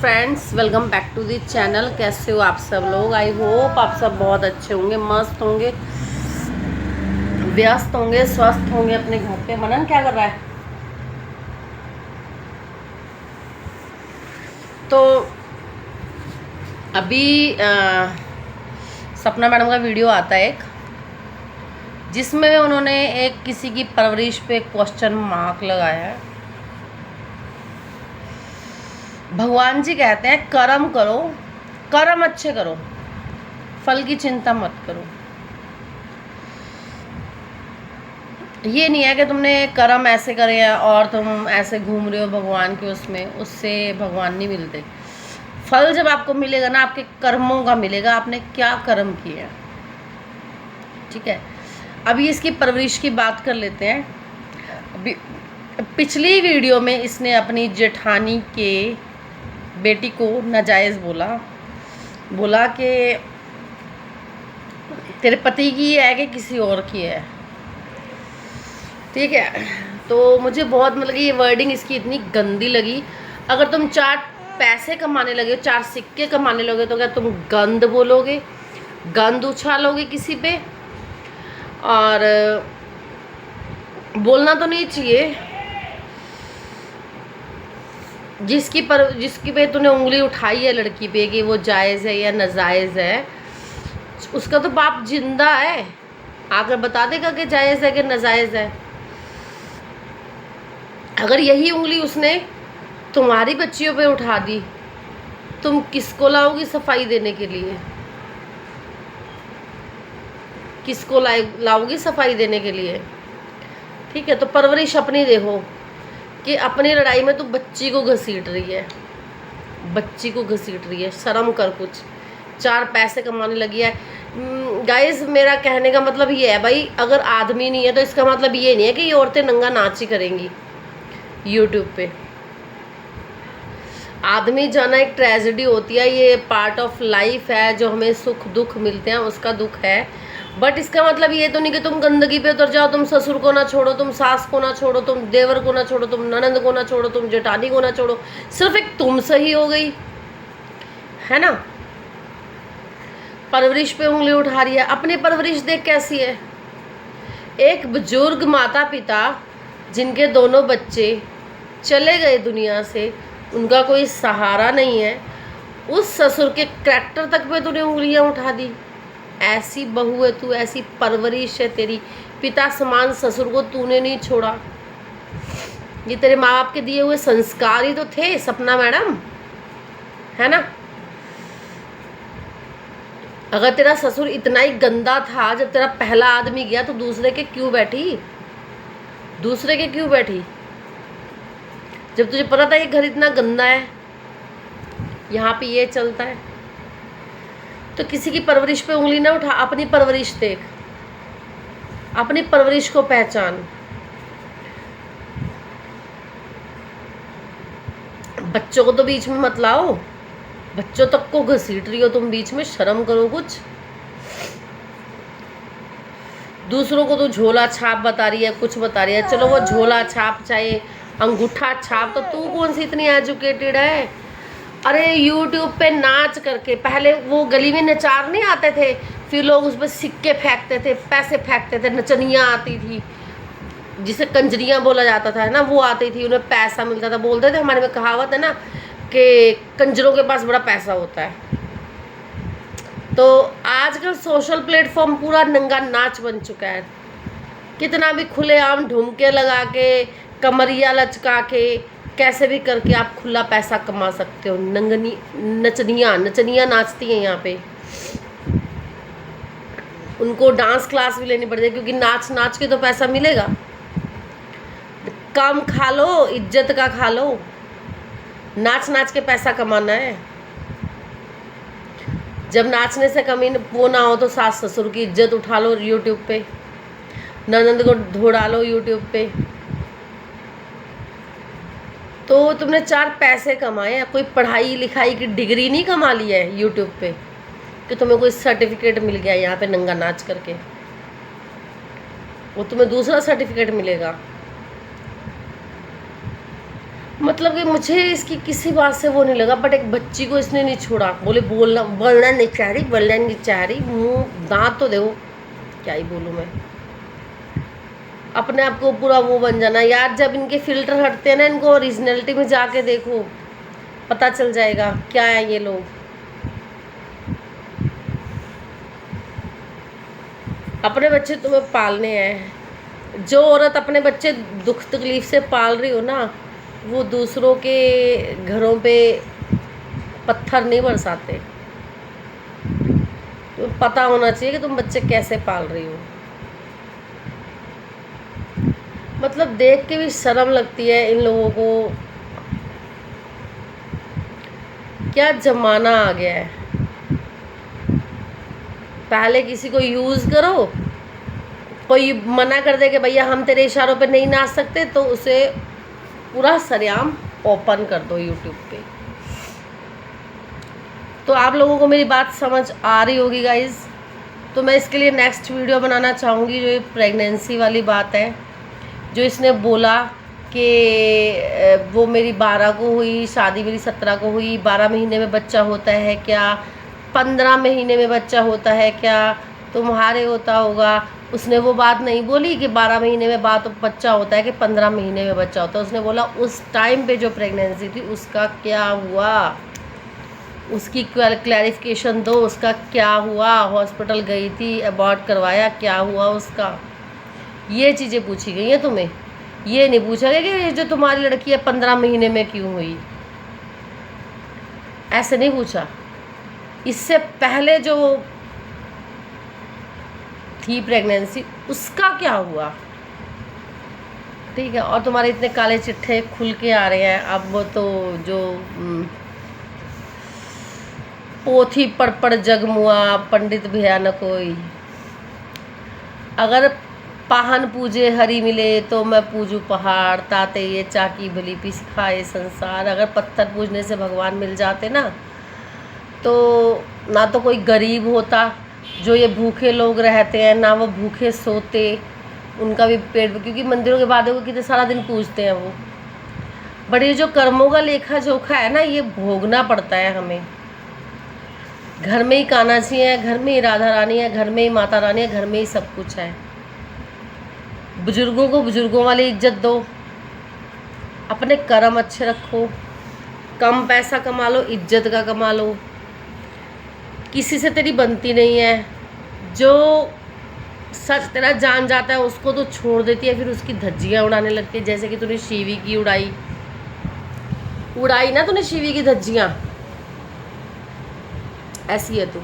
Friends, welcome back to the channel. कैसे हो आप सब लोग? आई होप आप सब बहुत अच्छे होंगे, मस्त होंगे, व्यस्त होंगे, स्वस्थ होंगे अपने घर पे। मनन क्या कर रहा है? तो अभी सपना मैडम का वीडियो आता है एक, जिसमें उन्होंने एक किसी की परवरिश पे क्वेश्चन मार्क लगाया है। भगवान जी कहते हैं कर्म करो, कर्म अच्छे करो, फल की चिंता मत करो। ये नहीं है कि तुमने कर्म ऐसे करे हैं और तुम ऐसे घूम रहे हो भगवान के उसमें, उससे भगवान नहीं मिलते। फल जब आपको मिलेगा ना, आपके कर्मों का मिलेगा, आपने क्या कर्म किए हैं। ठीक है, अभी इसकी परवरिश की बात कर लेते हैं। अभी पिछली वीडियो में इसने अपनी जेठानी के बेटी को नाजायज़ बोला कि तेरे पति की है कि किसी और की है। ठीक है, तो मुझे बहुत मतलब ये वर्डिंग इसकी इतनी गंदी लगी। अगर तुम 4 पैसे कमाने लगे, 4 सिक्के कमाने लगे, तो क्या तुम गंद बोलोगे, गंद उछालोगे किसी पे? और बोलना तो नहीं चाहिए। जिसकी पे तूने उंगली उठाई है लड़की पे कि वो जायज़ है या नाजायज़ है, उसका तो बाप जिंदा है, आकर बता देगा कि जायज़ है कि नाजायज़ है। अगर यही उंगली उसने तुम्हारी बच्चियों पे उठा दी, तुम किसको लाओगी सफाई देने के लिए? किसको लाओगी सफाई देने के लिए? ठीक है, तो परवरिश अपनी देखो कि अपनी लड़ाई में तू बच्ची को घसीट रही है, बच्ची को घसीट रही है। शर्म कर कुछ। 4 पैसे कमाने लगी है। गाइस, मेरा कहने का मतलब ये है भाई, अगर आदमी नहीं है तो इसका मतलब ये नहीं है कि ये औरतें नंगा नाच ही करेंगी यूट्यूब पे। आदमी जाना एक ट्रेजेडी होती है, ये पार्ट ऑफ लाइफ है, जो हमें सुख दुख मिलते हैं उसका दुख है। बट इसका मतलब ये तो नहीं कि तुम गंदगी पे उतर जाओ, तुम ससुर को ना छोड़ो, तुम सास को ना छोड़ो, तुम देवर को ना छोड़ो, तुम ननंद को ना छोड़ो, तुम जेठानी को ना छोड़ो। सिर्फ एक तुम सही हो गई है ना। परवरिश पे उंगली उठा रही है। अपनी परवरिश देख कैसी है। एक बुजुर्ग माता पिता जिनके दोनों बच्चे चले गए दुनिया से, उनका कोई सहारा नहीं है, उस ससुर के करैक्टर तक पे तूने उंगलियां उठा दी। ऐसी बहू है तू, ऐसी परवरिश है तेरी। पिता समान ससुर को तूने नहीं छोड़ा। ये तेरे माँ बाप के दिए हुए संस्कार ही तो थे सपना मैडम, है ना। अगर तेरा ससुर इतना ही गंदा था, जब तेरा पहला आदमी गया तो दूसरे के क्यों बैठी? दूसरे के क्यों बैठी? जब तुझे पता था ये घर इतना गंदा है, यहाँ पे ये चलता है, तो किसी की परवरिश पे उंगली ना उठा। अपनी परवरिश देख, अपनी परवरिश को पहचान। बच्चों को तो बीच में मत लाओ, बच्चों तक को घसीट रही हो तुम बीच में। शर्म करो कुछ। दूसरों को तो झोला छाप बता रही है, कुछ बता रही है। चलो वो झोला छाप चाहे अंगूठा छाप, तो तू कौन सी इतनी एजुकेटेड है? अरे यूट्यूब पे नाच करके, पहले वो गली में नचार नहीं आते थे, फिर लोग उस पर सिक्के फेंकते थे, पैसे फेंकते थे, नचनियाँ आती थी जिसे कंजरियाँ बोला जाता था, है ना, वो आती थी, उन्हें पैसा मिलता था। बोलते थे, हमारे में कहावत है ना कि कंजरों के पास बड़ा पैसा होता है। तो आजकल सोशल प्लेटफॉर्म पूरा नंगा नाच बन चुका है। कितना भी खुलेआम ढूंढके लगा के, कमरिया लचका के, कैसे भी करके आप खुला पैसा कमा सकते हो। नचनियाँ नाचती हैं यहाँ पे। उनको डांस क्लास भी लेनी पड़ती है, क्योंकि नाच नाच के तो पैसा मिलेगा। कम खा लो, इज्जत का खा लो, नाच नाच के पैसा कमाना है। जब नाचने से कमी वो ना हो तो सास ससुर की इज्जत उठा लो यूट्यूब पे, ननंद को धो डालो यूट्यूब पे। तो तुमने 4 पैसे कमाए हैं, कोई पढ़ाई लिखाई की डिग्री नहीं कमा ली है यूट्यूब पे कि तुम्हें कोई सर्टिफिकेट मिल गया यहाँ पे नंगा नाच करके। वो तुम्हें दूसरा सर्टिफिकेट मिलेगा। मतलब कि मुझे इसकी किसी बात से वो नहीं लगा, बट एक बच्ची को इसने नहीं छोड़ा। बोले बोलना नहीं चाह रही, बोलना नहीं चाह रही, मुँह दांत तो देखो, क्या ही बोलूँ मैं। अपने आप को पूरा वो बन जाना यार। जब इनके फिल्टर हटते हैं ना, इनको ओरिजिनलिटी में जाके देखो, पता चल जाएगा क्या है ये लोग। अपने बच्चे तुम्हें पालने हैं। जो औरत अपने बच्चे दुख तकलीफ से पाल रही हो ना, वो दूसरों के घरों पे पत्थर नहीं बरसाते। तो पता होना चाहिए कि तुम बच्चे कैसे पाल रही हो। मतलब देख के भी शर्म लगती है इन लोगों को। क्या जमाना आ गया है। पहले किसी को यूज करो, कोई मना कर दे कि भैया हम तेरे इशारों पे नहीं नाच सकते, तो उसे पूरा सरेआम ओपन कर दो यूट्यूब पे। तो आप लोगों को मेरी बात समझ आ रही होगी गाइज। तो मैं इसके लिए नेक्स्ट वीडियो बनाना चाहूँगी। जो ये प्रेगनेंसी वाली बात है, जो इसने बोला कि वो मेरी 12 को हुई शादी, मेरी 17 को हुई, 12 महीने में बच्चा होता है क्या, 15 महीने में बच्चा होता है क्या, तुम्हारे होता होगा। उसने वो बात नहीं बोली कि 12 महीने में बच्चा होता है कि 15 महीने में बच्चा होता है। उसने बोला उस टाइम पे जो प्रेगनेंसी थी उसका क्या हुआ, उसकी क्लैरिफिकेशन दो, उसका क्या हुआ, हॉस्पिटल गई थी, अबॉर्ट करवाया, क्या हुआ उसका। ये चीज़ें पूछी गई हैं तुम्हें। ये नहीं पूछा गया कि ये जो तुम्हारी लड़की है 15 महीने में क्यों हुई, ऐसे नहीं पूछा। इससे पहले जो थी प्रेगनेंसी उसका क्या हुआ, ठीक है। और तुम्हारे इतने काले चिट्ठे खुल के आ रहे हैं। अब वो तो जो पोथी पढ़ जगमुआ पंडित भैया न कोई। अगर पाहन पूजे हरि मिले तो मैं पूजू पहाड़, ताते ये चाकी भली पी सिखाए संसार। अगर पत्थर पूजने से भगवान मिल जाते ना, तो ना तो कोई गरीब होता, जो ये भूखे लोग रहते हैं ना वो भूखे सोते, उनका भी पेट, क्योंकि मंदिरों के बाद को कितने सारा दिन पूजते हैं वो। बट ये जो कर्मों का लेखा जोखा है ना, ये भोगना पड़ता है हमें। घर में ही कान्हा जी है, घर में ही राधा रानी है, घर में ही माता रानी है, घर में ही सब कुछ है। बुजुर्गों को बुजुर्गों वाली इज्जत दो, अपने कर्म अच्छे रखो। कम पैसा कमा लो, इज्जत का कमा लो, किसी से तेरी बनती नहीं है। जो सच तेरा जान जाता है उसको तो छोड़ देती है, फिर उसकी धज्जियाँ उड़ाने लगती है। जैसे कि तूने शिवी की उड़ाई ना, तूने शिवी की धज्जियाँ, ऐसी है तू।